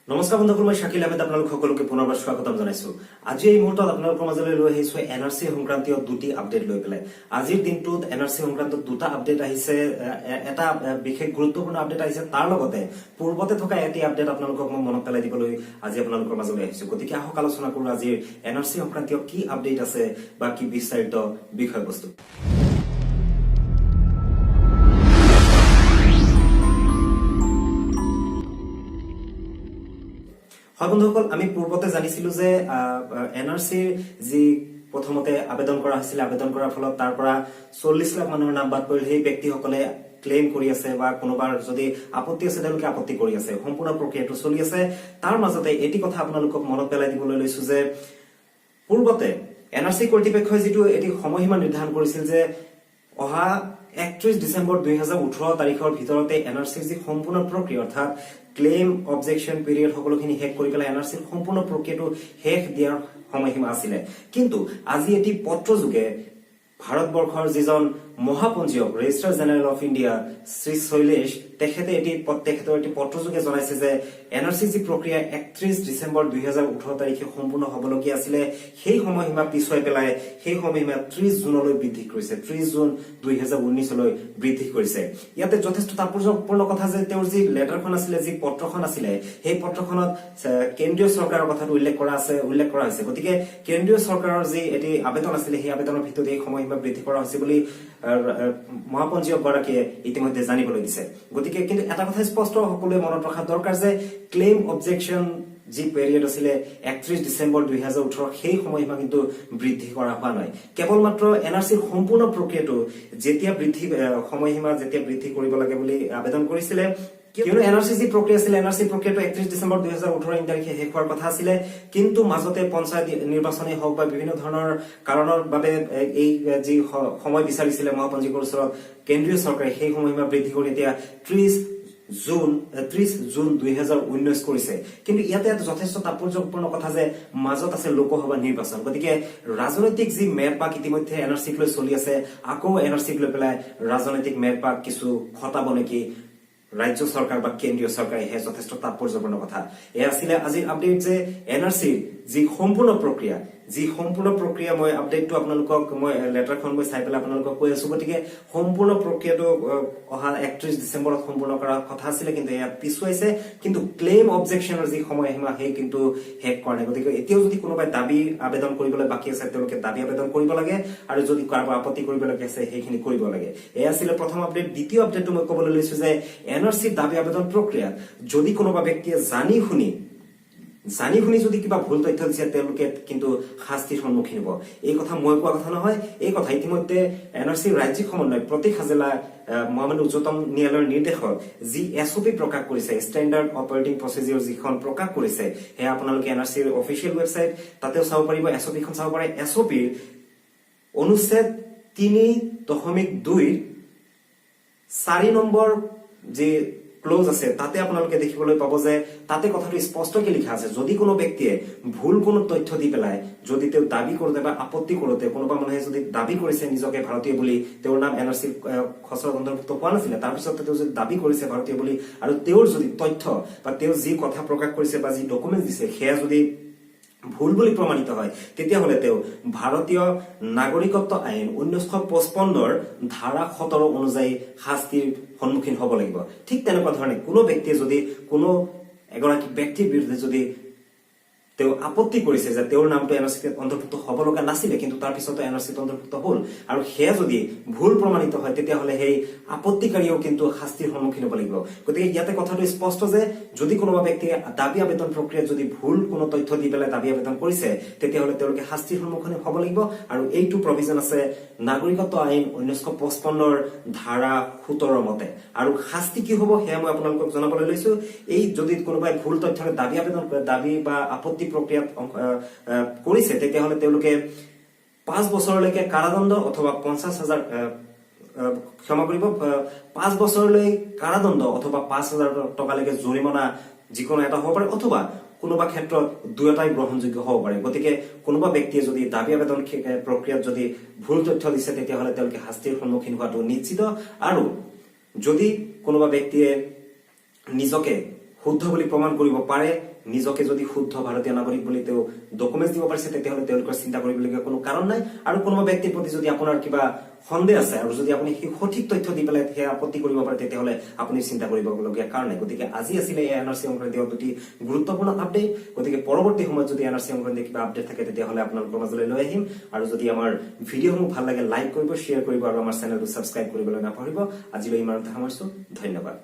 নমস্কাৰ বন্ধুসকল, মই শাকিল আহমেদ আপোনালোক সকলোকে পুনৰবাৰ স্বাগতম জনাইছো। আজি এই মুহূৰ্তত আপোনালোকৰ মাজলৈ লৈ আহিছো এনআৰসি সংক্ৰান্তীয় দুটি আপডেট লৈ পেলাই। আজিৰ দিনটোত এনআৰসি সংক্ৰান্তত দুটা আপডেট আহিছে, এটা বিশেষ গুৰুত্বপূৰ্ণ আপডেট আহিছে, তাৰ লগতে পূৰ্বতে থকা এটি আপডেট আপোনালোকক মই মনত পেলাই দিবলৈ আজি আপোনালোকৰ মাজলৈ আহিছো। গতিকে আহক আলোচনা কৰো আজিৰ এনআৰসি সংক্ৰান্তীয় কি আপডেট আছে বা কি বিস্তাৰিত বিষয়বস্তু। হয় বন্ধুসকল, আমি পূৰ্বতে জানিছিলো যে এনআৰসিৰ যি প্ৰথমতে আবেদন কৰা হৈছিল, আবেদন কৰাৰ ফলত তাৰ পৰা 40 লাখ মানুহৰ নাম বাদ পৰিল। সেই ব্যক্তিসকলে ক্লেইম কৰি আছে বা কোনোবাৰ যদি আপত্তি আছে তেওঁলোকে আপত্তি কৰি আছে। সম্পূৰ্ণ প্ৰক্ৰিয়াটো চলি আছে। তাৰ মাজতে এটি কথা আপোনালোকক মনত পেলাই দিবলৈ লৈছো যে পূৰ্বতে এনআৰসি কৰ্তৃপক্ষই যিটো এটি সময়সীমা নিৰ্ধাৰণ কৰিছিল যে অহা 31 ডিচেম্বৰ 2018 তাৰিখৰ ভিতৰতে এনআৰসিৰ যি সম্পূৰ্ণ প্ৰক্ৰিয়া অৰ্থাৎ ক্লেইম অবজেকশ্যন পিৰিয়ড সকলোখিনি শেষ কৰি পেলাই এনআৰসিৰ সম্পূৰ্ণ প্ৰক্ৰিয়াটো শেষ দিয়াৰ সময়সীমা আছিলে। কিন্তু আজি এটি পত্ৰযোগে ভাৰতবৰ্ষৰ যিজন মহাপঞ্জীয়ক registrar general of India Shri Shailesh তেখেতৰ এটি পত্ৰযোগে জনাইছে যে এনআৰসি যি প্ৰক্ৰিয়া 31 ডিচেম্বৰ 2018 তাৰিখে সম্পূৰ্ণ হবলগীয়া আছিলে সেই সময়সীমা পিছুৱাই পেলাই সেই সময়সীমা 30 জুনলৈ বৃদ্ধি কৰিছে। 30 জুন 2019লৈ বৃদ্ধি কৰিছে। ইয়াতে যথেষ্ট তাৎপৰ্যপূৰ্ণ কথা যে তেওঁৰ যি লেটাৰখন আছিলে, যি পত্ৰখন আছিলে, সেই পত্ৰখনত কেন্দ্ৰীয় চৰকাৰৰ কথাটো উল্লেখ কৰা হৈছে। গতিকে কেন্দ্ৰীয় চৰকাৰৰ যি এটি আবেদন আছিলে সেই আবেদনৰ ভিতৰত এই সময়সীমা বৃদ্ধি কৰা হৈছে বুলি মহাপঞ্জীয়ক গৰাকীয়ে ইতিমধ্যে জানিবলৈ দিছে। গতিকে কিন্তু এটা কথা স্পষ্ট সকলোৱে মনত ৰখা দৰকাৰ যে ক্লেইম অবজেকশ্যন যি পিৰিয়ড আছিলে 31 ডিচেম্বৰ 2018 সেই সময়সীমা কিন্তু বৃদ্ধি কৰা হোৱা নাই। কেৱল মাত্ৰ এনআৰসিৰ সম্পূৰ্ণ প্ৰক্ৰিয়াটো সময়সীমা যেতিয়া বৃদ্ধি কৰিব লাগে বুলি আবেদন কৰিছিলে, কিয়নো এনআৰসি যি প্ৰক্ৰিয়া আছিলে এনআৰসি প্ৰক্ৰিয়াটো 31 ডিচেম্বৰ 2018 তাৰিখে শেষ হোৱাৰ কথা আছিলে। কিন্তু মাজতে পঞ্চায়ত নিৰ্বাচনেই হওক বা বিভিন্ন ধৰণৰ কাৰণৰ বাবে এই যি সময় বিচাৰিছিলে মহাপঞ্জীয়কৰ ওচৰত কেন্দ্ৰীয় চৰকাৰে সেই সময়সীমা বৃদ্ধি কৰি এতিয়া 30 জুন 2019 কৰিছে। কিন্তু ইয়াতে যথেষ্ট তাৎপৰ্যপূৰ্ণ কথা যে মাজত আছে লোকসভা নিৰ্বাচন। গতিকে ৰাজনৈতিক যি মেৰপাক ইতিমধ্যে এনআৰসিক লৈ চলি আছে, আকৌ এনআৰসিক লৈ পেলাই ৰাজনৈতিক মেৰপাক কিছু ঘটাব নেকি ৰাজ্য চৰকাৰ বা কেন্দ্ৰীয় চৰকাৰে, হে যথেষ্ট তাৎপৰ্যপূৰ্ণ কথা। এয়া আছিলে আজিৰ আপডেট যে এনআৰসিৰ যি সম্পূৰ্ণ প্ৰক্ৰিয়া মই আপডেটটো আপোনালোকক লেটাৰখন চাই পেলাই আপোনালোকক কৈ আছো। গতিকে সম্পূৰ্ণ প্ৰক্ৰিয়াটো অহা 31 ডিচেম্বৰত সম্পূৰ্ণ কৰাৰ কথা আছিলে, কিন্তু এয়া পিছুৱাইছে। কিন্তু ক্লেইম অবজেকশ্যনৰ যি সময়সীমা সেই কিন্তু শেষ কৰা নাই। গতিকে এতিয়াও যদি কোনোবাই দাবী আবেদন কৰিবলৈ বাকী আছে তেওঁলোকে দাবী আবেদন কৰিব লাগে, আৰু যদি কাৰোবাৰ আপত্তি কৰিবলগীয়া আছে সেইখিনি কৰিব লাগে। এয়া আছিলে প্ৰথম আপডেট। দ্বিতীয় আপডেটটো মই ক'বলৈ লৈছো যে এনআৰসিৰ দাবী আবেদন প্ৰক্ৰিয়াত যদি কোনোবা ব্যক্তিয়ে জানি শুনি যদি কিবা ভুল তথ্য দিছে তেওঁলোকে কিন্তু শাস্তিৰ সন্মুখীন হ'ব। এই কথা মই কোৱা কথা নহয়, এই কথা ইতিমধ্যে এনআৰসিৰ ৰাজ্যিক সমন্বয় প্ৰতীক হাজেলা মহামান্য উচ্চতম ন্যায়ালয়ৰ নিৰ্দেশত যি এছঅপি প্ৰকাশ কৰিছে, ষ্টেণ্ডাৰ্ড অপাৰেটিং প্ৰচিডিউৰ যিখন প্ৰকাশ কৰিছে, সেয়া আপোনালোকে এনআৰসিৰ অফিচিয়েল ৱেবছাইট তাতেও চাব পাৰিব, এছঅপিখন চাব পাৰে। এছঅপিৰ অনুচ্ছেদ 3.2 4 নম্বৰ যি ক্লোজ আছে তাতে আপোনালোকে দেখিবলৈ পাব যে তাতে কথাটো স্পষ্টকৈ লিখা আছে, যদি কোনো ব্যক্তিয়ে ভুল কোনো তথ্য দি পেলাই যদি তেওঁ দাবী কৰোতে বা আপত্তি কৰোতে কোনোবা মানুহে যদি দাবী কৰিছে নিজকে ভাৰতীয় বুলি, তেওঁৰ নাম এনআৰসিৰ খচৰাত অন্তৰ্ভুক্ত হোৱা নাছিলে, তাৰপিছত তেওঁ যদি দাবী কৰিছে ভাৰতীয় বুলি আৰু তেওঁৰ যদি তথ্য বা তেওঁ যি কথা প্ৰকাশ কৰিছে বা যি ডকুমেণ্ট দিছে সেয়া যদি ভুল বুলি প্ৰমাণিত হয়, তেতিয়াহ'লে তেওঁ ভাৰতীয় নাগৰিকত্ব আইন 1955ৰ ধাৰা 17 অনুযায়ী শাস্তিৰ সন্মুখীন হ'ব লাগিব। ঠিক তেনেকুৱা ধৰণে কোনো ব্যক্তিয়ে যদি কোনো এগৰাকী ব্যক্তিৰ বিৰুদ্ধে যদি তেওঁ আপত্তি কৰিছে যে তেওঁৰ নামটো এনআৰসিত অন্তৰ্ভুক্ত হ'ব লগা নাছিলে কিন্তু তাৰ পিছতো এনআৰসিত অন্তৰ্ভুক্ত হ'ল, আৰু সেয়া যদি ভুল প্ৰমাণিত হয় তেতিয়াহ'লে সেই আপত্তিকাৰীও কিন্তু শাস্তিৰ সন্মুখীন হ'ব লাগিব। গতিকে ইয়াতে কথাটো স্পষ্ট যে যদি কোনোবা ব্যক্তিয়ে দাবী আবেদন প্ৰক্ৰিয়াত যদি ভুল কোনো তথ্য দি পেলাই দাবী আবেদন কৰিছে তেতিয়াহ'লে তেওঁলোকে শাস্তিৰ সন্মুখীন হ'ব লাগিব। আৰু এইটো প্ৰভিজন আছে নাগৰিকত্ব আইন 1955ৰ ধাৰা 17 মতে। আৰু শাস্তি কি হ'ব সেয়া মই আপোনালোকক জনাবলৈ লৈছো। এই যদি কোনোবাই ভুল তথ্যৰে দাবী আবেদন কৰে, দাবী বা আপত্তি প্ৰক্ৰিয়াত কৰিছে, তেতিয়াহ'লে তেওঁলোকে 5 বছৰলৈকে কাৰাদণ্ড অথবা 5 বছৰলৈ কাৰাদণ্ড অথবা 5,000 টকালৈকে জৰিমনা যিকোনো এটা হ'ব পাৰে, অথবা কোনোবা ক্ষেত্ৰত দুয়োটাই গ্ৰহণযোগ্য হ'ব পাৰে। গতিকে কোনোবা ব্যক্তিয়ে যদি দাবী আবেদন প্ৰক্ৰিয়াত যদি ভুল তথ্য দিছে তেতিয়াহ'লে তেওঁলোকে শাস্তিৰ সন্মুখীন হোৱাটো নিশ্চিত। আৰু যদি কোনোবা ব্যক্তিয়ে নিজকে শুদ্ধ বুলি প্ৰমাণ কৰিব পাৰে, নিজকে যদি শুদ্ধ ভাৰতীয় নাগৰিক বুলি তেওঁ ডকুমেণ্টছ দিব পাৰিছে, তেতিয়াহ'লে তেওঁলোকৰ চিন্তা কৰিবলগীয়া কোনো কাৰণ নাই। আৰু কোনোবা ব্যক্তিৰ প্ৰতি যদি আপোনাৰ কিবা সন্দেহ আছে আৰু যদি আপুনি সেই সঠিক তথ্য দি পেলাই সেই আপত্তি কৰিব পাৰে, তেতিয়াহ'লে আপুনি চিন্তা কৰিবলগীয়া কাৰণ নাই। গতিকে আজি আছিলে এই এনআৰচি সংক্ৰান্তীয় অতি গুৰুত্বপূৰ্ণ আপডেট। গতিকে পৰৱৰ্তী সময়ত যদি এনআৰচি সংক্ৰান্তীয় কিবা আপডেট থাকে, তেতিয়াহ'লে আপোনালোকৰ মাজলৈ লৈ আহিম। আৰু যদি আমাৰ ভিডিঅ'সমূহ ভাল লাগে, লাইক কৰিব, শ্বেয়াৰ কৰিব আৰু আমাৰ চেনেলটো ছাবস্ক্ৰাইব কৰিবলৈ নাপাহৰিব। আজিলৈ ইমানতে সামৰিছো, ধন্যবাদ।